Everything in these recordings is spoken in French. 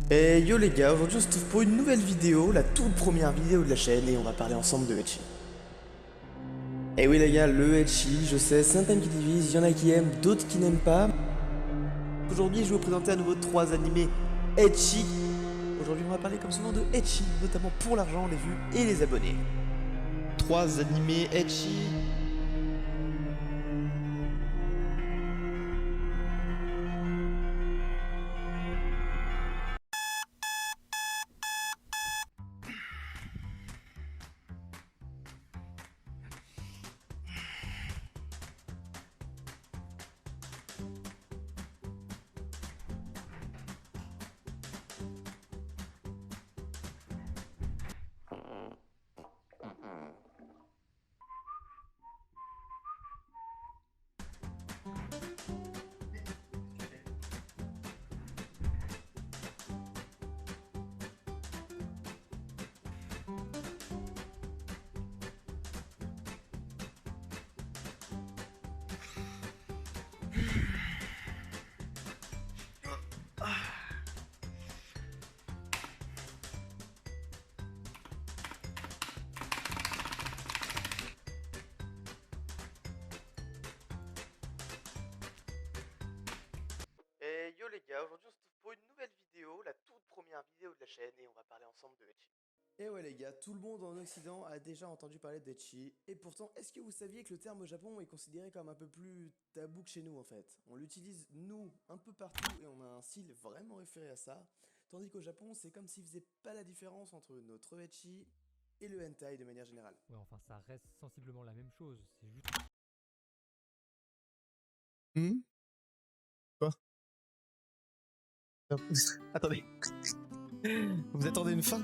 Et yo les gars, aujourd'hui on se retrouve pour une nouvelle vidéo, la toute première vidéo de la chaîne et on va parler ensemble de ecchi. Et oui les gars, le ecchi, je sais, c'est un thème qui divise, il y en a qui aiment, d'autres qui n'aiment pas. Aujourd'hui je vais vous présenter à nouveau 3 animés ecchi. Aujourd'hui on va parler comme souvent de ecchi, notamment pour l'argent, les vues et les abonnés. 3 animés ecchi. Et yo les gars, aujourd'hui on se retrouve pour une nouvelle vidéo, la toute première vidéo de la chaîne et on va parler ensemble de ecchi. Et ouais les gars, tout le monde en Occident a déjà entendu parler d'ecchi, et pourtant est-ce que vous saviez que le terme au Japon est considéré comme un peu plus tabou que chez nous en fait? On l'utilise nous un peu partout et on a un style vraiment référé à ça, tandis qu'au Japon c'est comme s'ils faisaient pas la différence entre notre ecchi et le hentai de manière générale. Ouais, enfin, ça reste sensiblement la même chose. C'est juste. Quoi? Attendez. Vous attendez une fin?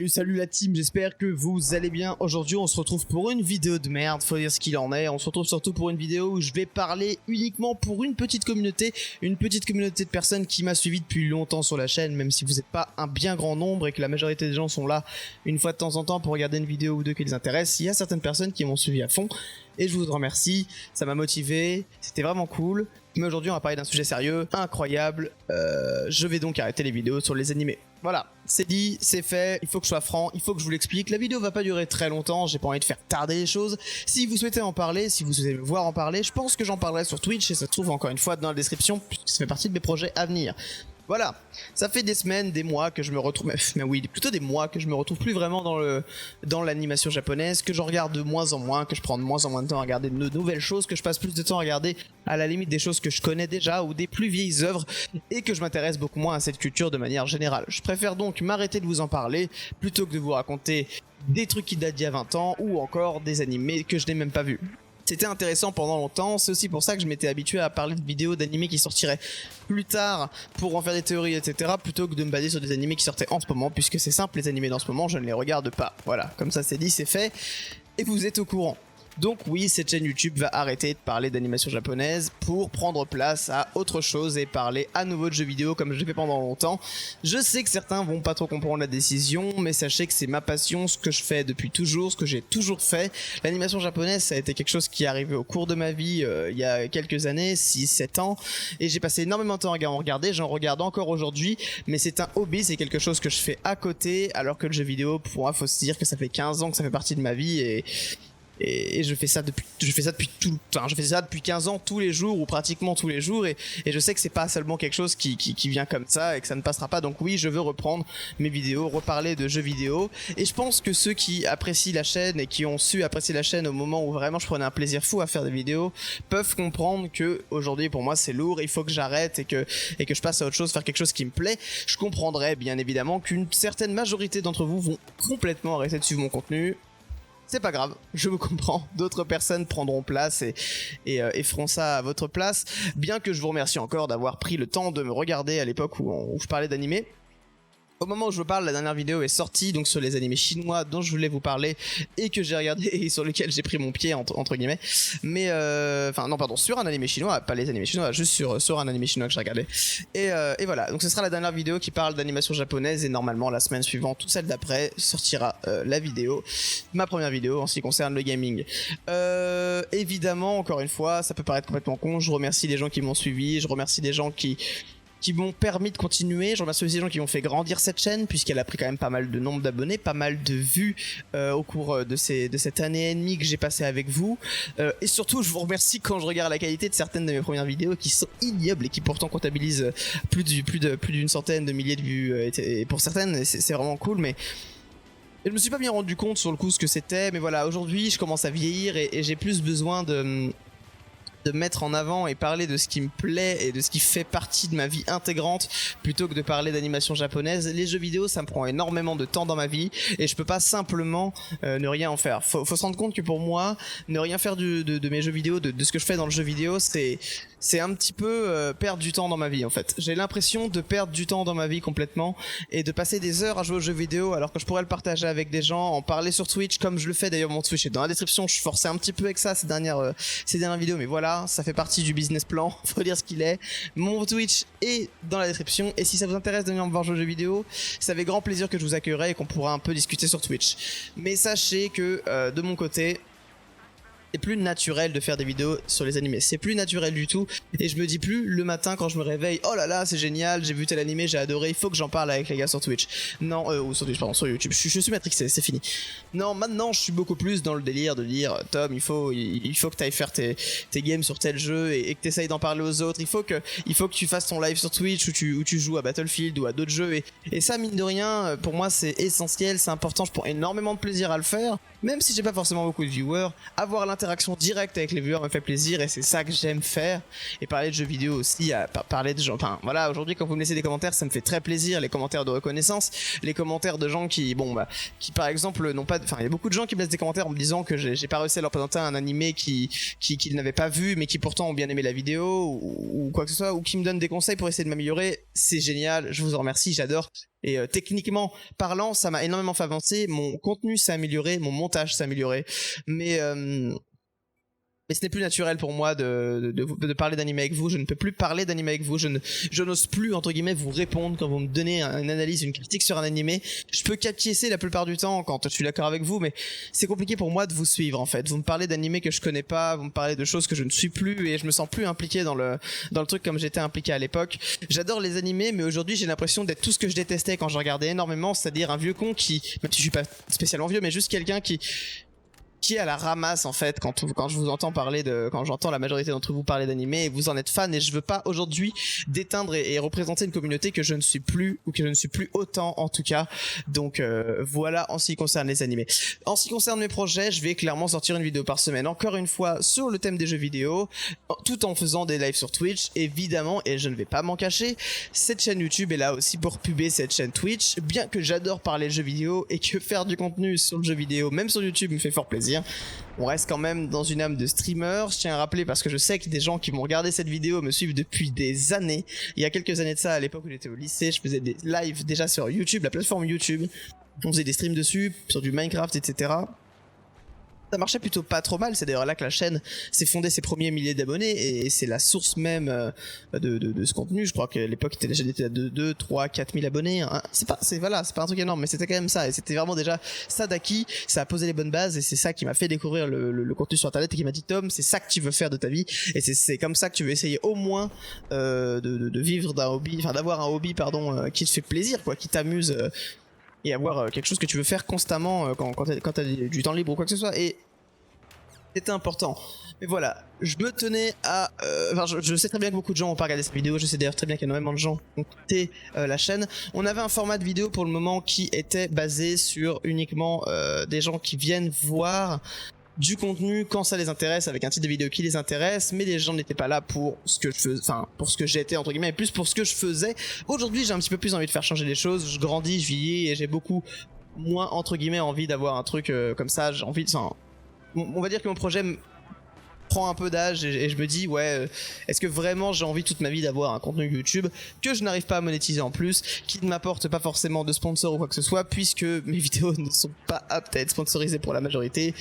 Salut la team, j'espère que vous allez bien. Aujourd'hui on se retrouve pour une vidéo de merde, faut dire ce qu'il en est. On se retrouve surtout pour une vidéo où je vais parler uniquement pour une petite communauté de personnes qui m'a suivi depuis longtemps sur la chaîne, même si vous n'êtes pas un bien grand nombre et que la majorité des gens sont là une fois de temps en temps pour regarder une vidéo ou deux qui les intéressent. Il y a certaines personnes qui m'ont suivi à fond et je vous en remercie, ça m'a motivé, c'était vraiment cool. Mais aujourd'hui on va parler d'un sujet sérieux, incroyable, je vais donc arrêter les vidéos sur les animés. Voilà, c'est dit, c'est fait, il faut que je sois franc, il faut que je vous l'explique. La vidéo va pas durer très longtemps, j'ai pas envie de faire tarder les choses. Si vous souhaitez en parler, si vous souhaitez me voir en parler, je pense que j'en parlerai sur Twitch et ça se trouve encore une fois dans la description puisque ça fait partie de mes projets à venir. Voilà, ça fait des semaines, des mois que je me retrouve, mais oui, plutôt des mois que je me retrouve plus vraiment dans l'animation japonaise, que je regarde de moins en moins, que je prends de moins en moins de temps à regarder de nouvelles choses, que je passe plus de temps à regarder à la limite des choses que je connais déjà ou des plus vieilles œuvres et que je m'intéresse beaucoup moins à cette culture de manière générale. Je préfère donc m'arrêter de vous en parler plutôt que de vous raconter des trucs qui datent d'il y a 20 ans ou encore des animés que je n'ai même pas vus. C'était intéressant pendant longtemps, c'est aussi pour ça que je m'étais habitué à parler de vidéos d'animés qui sortiraient plus tard pour en faire des théories, etc. plutôt que de me baser sur des animés qui sortaient en ce moment, puisque c'est simple, les animés dans ce moment, je ne les regarde pas. Voilà, comme ça c'est dit, c'est fait, et vous êtes au courant. Donc oui, cette chaîne YouTube va arrêter de parler d'animation japonaise pour prendre place à autre chose et parler à nouveau de jeux vidéo comme je l'ai fait pendant longtemps. Je sais que certains vont pas trop comprendre la décision, mais sachez que c'est ma passion, ce que je fais depuis toujours, ce que j'ai toujours fait. L'animation japonaise, ça a été quelque chose qui est arrivé au cours de ma vie il y a quelques années, 6-7 ans, et j'ai passé énormément de temps à en regarder, j'en regarde encore aujourd'hui, mais c'est un hobby, c'est quelque chose que je fais à côté, alors que le jeu vidéo, pour moi, faut se dire que ça fait 15 ans que ça fait partie de ma vie et je fais ça depuis je fais ça depuis 15 ans tous les jours ou pratiquement tous les jours et je sais que c'est pas seulement quelque chose qui vient comme ça et que ça ne passera pas. Donc oui, je veux reprendre mes vidéos, reparler de jeux vidéo, et je pense que ceux qui apprécient la chaîne et qui ont su apprécier la chaîne au moment où vraiment je prenais un plaisir fou à faire des vidéos peuvent comprendre que aujourd'hui pour moi c'est lourd, il faut que j'arrête et que je passe à autre chose, faire quelque chose qui me plaît. Je comprendrais bien évidemment qu'une certaine majorité d'entre vous vont complètement arrêter de suivre mon contenu. C'est pas grave, je vous comprends, d'autres personnes prendront place et feront ça à votre place, bien que je vous remercie encore d'avoir pris le temps de me regarder à l'époque où je parlais d'animé. Au moment où je vous parle, la dernière vidéo est sortie, donc sur les animés chinois dont je voulais vous parler et que j'ai regardé et sur lequel j'ai pris mon pied entre guillemets. Mais enfin non pardon, sur un animé chinois, pas les animés chinois, juste sur un animé chinois que j'ai regardé. Et voilà, donc ce sera la dernière vidéo qui parle d'animation japonaise et normalement la semaine suivante ou celle d'après sortira la vidéo, ma première vidéo en ce qui concerne le gaming. Évidemment, encore une fois, ça peut paraître complètement con, je remercie les gens qui m'ont suivi, je remercie les gens qui m'ont permis de continuer. Je remercie aussi les gens qui m'ont fait grandir cette chaîne puisqu'elle a pris quand même pas mal de nombre d'abonnés, pas mal de vues au cours de cette année et demie que j'ai passé avec vous. Et surtout, je vous remercie quand je regarde la qualité de certaines de mes premières vidéos qui sont ignobles et qui pourtant comptabilisent plus d'une centaine de milliers de vues. Et pour certaines, c'est vraiment cool, mais je me suis pas bien rendu compte sur le coup ce que c'était. Mais voilà, aujourd'hui, je commence à vieillir et j'ai plus besoin de mettre en avant et parler de ce qui me plaît et de ce qui fait partie de ma vie intégrante plutôt que de parler d'animation japonaise. Les jeux vidéo, ça me prend énormément de temps dans ma vie et je peux pas simplement ne rien en faire. Faut se rendre compte que pour moi, ne rien faire de mes jeux vidéo, de ce que je fais dans le jeu vidéo, c'est un petit peu perdre du temps dans ma vie en fait. J'ai l'impression de perdre du temps dans ma vie complètement et de passer des heures à jouer aux jeux vidéo alors que je pourrais le partager avec des gens, en parler sur Twitch comme je le fais d'ailleurs. Mon Twitch est dans la description, je forçais un petit peu avec ça ces dernières vidéos, mais voilà, ça fait partie du business plan, faut dire ce qu'il est. Mon Twitch est dans la description et si ça vous intéresse de venir me voir jouer aux jeux vidéo, c'est avec grand plaisir que je vous accueillerai et qu'on pourra un peu discuter sur Twitch. Mais sachez que de mon côté, c'est plus naturel de faire des vidéos sur les animés, c'est plus naturel du tout et je me dis plus le matin quand je me réveille, oh là là c'est génial, j'ai vu tel animé, j'ai adoré, il faut que j'en parle avec les gars sur Twitch. Non, ou sur Twitch, pardon, sur YouTube, je suis matrixé, c'est fini. Non, maintenant je suis beaucoup plus dans le délire de dire Tom, il faut que t'ailles faire tes games sur tel jeu et que t'essayes d'en parler aux autres, il faut que tu fasses ton live sur Twitch où tu joues à Battlefield ou à d'autres jeux et ça mine de rien, pour moi c'est essentiel, c'est important, je prends énormément de plaisir à le faire, même si j'ai pas forcément beaucoup de viewers, avoir l'interaction directe avec les viewers me fait plaisir et c'est ça que j'aime faire. Et parler de jeux vidéo aussi, parler de gens, enfin voilà, aujourd'hui quand vous me laissez des commentaires ça me fait très plaisir, les commentaires de reconnaissance, les commentaires de gens qui qui par exemple n'ont pas, enfin il y a beaucoup de gens qui me laissent des commentaires en me disant que j'ai pas réussi à leur présenter un animé qu'ils n'avaient pas vu mais qui pourtant ont bien aimé la vidéo ou quoi que ce soit, ou qui me donnent des conseils pour essayer de m'améliorer. C'est génial, je vous en remercie, j'adore. Et techniquement parlant, ça m'a énormément fait avancer, mon contenu s'est amélioré, mon montage s'est amélioré, mais ce n'est plus naturel pour moi de parler d'anime avec vous. Je ne peux plus parler d'anime avec vous. Je n'ose plus, entre guillemets, vous répondre quand vous me donnez une analyse, une critique sur un animé. Je peux capter la plupart du temps quand je suis d'accord avec vous, mais c'est compliqué pour moi de vous suivre, en fait. Vous me parlez d'animés que je connais pas, vous me parlez de choses que je ne suis plus et je me sens plus impliqué dans le truc comme j'étais impliqué à l'époque. J'adore les animés, mais aujourd'hui, j'ai l'impression d'être tout ce que je détestais quand je regardais énormément, c'est-à-dire un vieux con qui, même si je suis pas spécialement vieux, mais juste quelqu'un qui est à la ramasse en fait quand je vous entends parler quand j'entends la majorité d'entre vous parler d'anime et vous en êtes fan, et je veux pas aujourd'hui déteindre et représenter une communauté que je ne suis plus, ou que je ne suis plus autant en tout cas. Donc voilà en ce qui concerne les animés. En ce qui concerne mes projets, je vais clairement sortir une vidéo par semaine encore une fois sur le thème des jeux vidéo, tout en faisant des lives sur Twitch évidemment, et je ne vais pas m'en cacher, cette chaîne YouTube est là aussi pour puber cette chaîne Twitch, bien que j'adore parler de jeux vidéo et que faire du contenu sur le jeu vidéo même sur YouTube me fait fort plaisir. On reste quand même dans une âme de streamer. Je tiens à rappeler, parce que je sais que des gens qui vont regarder cette vidéo me suivent depuis des années. Il y a quelques années de ça, à l'époque où j'étais au lycée, je faisais des lives déjà sur YouTube, la plateforme YouTube. On faisait des streams dessus, sur du Minecraft, etc. Ça marchait plutôt pas trop mal, c'est d'ailleurs là que la chaîne s'est fondée ses premiers milliers d'abonnés et c'est la source même de ce contenu. Je crois qu'à l'époque la chaîne était à 2, 3, 4 000 abonnés, hein. C'est pas un truc énorme, mais c'était quand même ça, et c'était vraiment déjà ça d'acquis, ça a posé les bonnes bases et c'est ça qui m'a fait découvrir le contenu sur internet et qui m'a dit Tom, c'est ça que tu veux faire de ta vie et c'est comme ça que tu veux essayer au moins de vivre d'un hobby, enfin d'avoir un hobby qui te fait plaisir, quoi, qui t'amuse. Et avoir quelque chose que tu veux faire constamment quand t'as du temps libre ou quoi que ce soit, et c'était important. Mais voilà, je me tenais à... je sais très bien que beaucoup de gens ont pas regardé cette vidéo, je sais d'ailleurs très bien qu'il y a énormément de gens qui ont quitté la chaîne. On avait un format de vidéo pour le moment qui était basé sur uniquement des gens qui viennent voir du contenu quand ça les intéresse, avec un titre de vidéo qui les intéresse, mais les gens n'étaient pas là pour ce que je faisais, enfin pour ce que j'étais entre guillemets, et plus pour ce que je faisais. Aujourd'hui j'ai un petit peu plus envie de faire changer les choses, je grandis, je vieillis et j'ai beaucoup moins entre guillemets envie d'avoir un truc comme ça. J'ai envie de... on va dire que mon projet prends un peu d'âge et je me dis ouais, est-ce que vraiment j'ai envie toute ma vie d'avoir un contenu YouTube que je n'arrive pas à monétiser en plus, qui ne m'apporte pas forcément de sponsor ou quoi que ce soit, puisque mes vidéos ne sont pas aptes à être sponsorisées pour la majorité,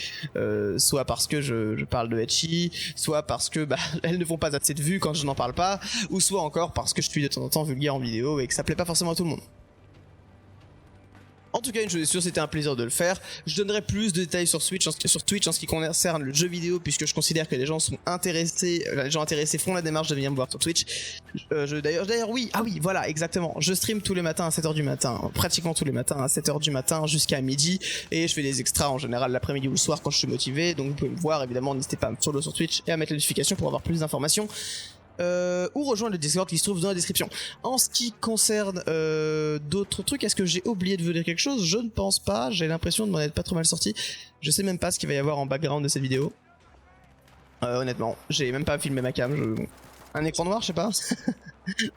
soit parce que je parle de Ecchi, soit parce que elles ne font pas assez de vues quand je n'en parle pas, ou soit encore parce que je suis de temps en temps vulgaire en vidéo et que ça plaît pas forcément à tout le monde. En tout cas, une chose est sûre, c'était un plaisir de le faire. Je donnerai plus de détails sur Twitch en ce qui concerne le jeu vidéo, puisque je considère que les gens sont intéressés, les gens intéressés font la démarche de venir me voir sur Twitch. D'ailleurs, oui, ah oui, voilà, exactement. Je stream tous les matins à 7h du matin, pratiquement tous les matins à 7h du matin jusqu'à midi, et je fais des extras en général l'après-midi ou le soir quand je suis motivé. Donc vous pouvez me voir, évidemment, n'hésitez pas à me follow sur Twitch et à mettre les notifications pour avoir plus d'informations. Ou rejoindre le Discord qui se trouve dans la description. En ce qui concerne d'autres trucs, est-ce que j'ai oublié de vous dire quelque chose? Je ne pense pas, j'ai l'impression de m'en être pas trop mal sorti. Je sais même pas ce qu'il va y avoir en background de cette vidéo. Honnêtement, j'ai même pas filmé ma cam, un écran noir, je sais pas.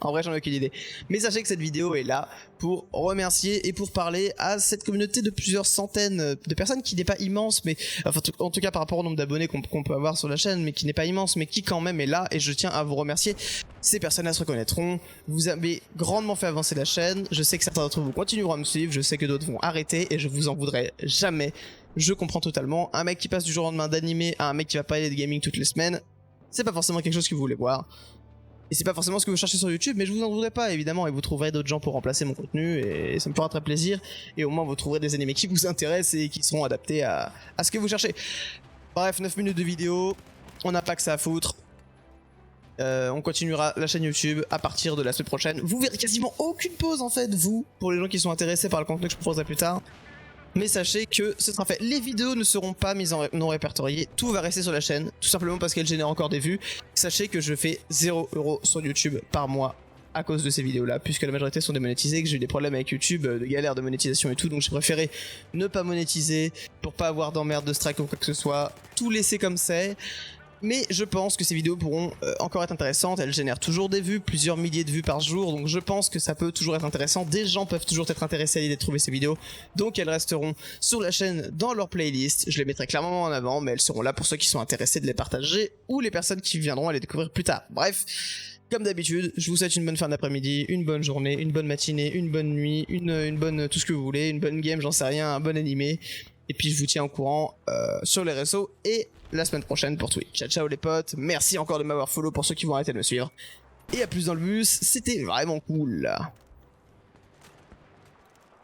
En vrai, j'en ai aucune idée. Mais sachez que cette vidéo est là pour remercier et pour parler à cette communauté de plusieurs centaines de personnes qui n'est pas immense, mais enfin, en tout cas par rapport au nombre d'abonnés qu'on peut avoir sur la chaîne, mais qui n'est pas immense, mais qui quand même est là. Et je tiens à vous remercier. Ces personnes-là se reconnaîtront. Vous avez grandement fait avancer la chaîne. Je sais que certains d'entre vous continueront à me suivre. Je sais que d'autres vont arrêter et je vous en voudrais jamais. Je comprends totalement. Un mec qui passe du jour au lendemain d'animé à un mec qui va parler de gaming toutes les semaines, c'est pas forcément quelque chose que vous voulez voir. Et c'est pas forcément ce que vous cherchez sur YouTube, mais je vous en voudrais pas évidemment, et vous trouverez d'autres gens pour remplacer mon contenu, et ça me fera très plaisir, et au moins vous trouverez des animés qui vous intéressent et qui seront adaptés à ce que vous cherchez. Bref, 9 minutes de vidéo, on n'a pas que ça à foutre. On continuera la chaîne YouTube à partir de la semaine prochaine. Vous verrez quasiment aucune pause en fait, vous, pour les gens qui sont intéressés par le contenu que je proposerai plus tard. Mais sachez que ce sera fait. Les vidéos ne seront pas mises en non répertoriées. Tout va rester sur la chaîne, tout simplement parce qu'elles génèrent encore des vues. Sachez que je fais 0€ sur YouTube par mois à cause de ces vidéos-là, puisque la majorité sont démonétisées, que j'ai eu des problèmes avec YouTube, de galères de monétisation et tout, donc j'ai préféré ne pas monétiser pour pas avoir d'emmerde, de strike ou quoi que ce soit. Tout laisser comme c'est. Mais je pense que ces vidéos pourront encore être intéressantes, elles génèrent toujours des vues, plusieurs milliers de vues par jour, donc je pense que ça peut toujours être intéressant, des gens peuvent toujours être intéressés à l'idée de trouver ces vidéos, donc elles resteront sur la chaîne dans leur playlist, je les mettrai clairement en avant, mais elles seront là pour ceux qui sont intéressés de les partager, ou les personnes qui viendront à les découvrir plus tard. Bref, comme d'habitude, je vous souhaite une bonne fin d'après-midi, une bonne journée, une bonne matinée, une bonne nuit, une bonne tout ce que vous voulez, une bonne game, j'en sais rien, un bon animé. Et puis je vous tiens au courant sur les réseaux et la semaine prochaine pour Twitch. Ciao ciao les potes, merci encore de m'avoir follow pour ceux qui vont arrêter de me suivre. Et à plus dans le bus, c'était vraiment cool.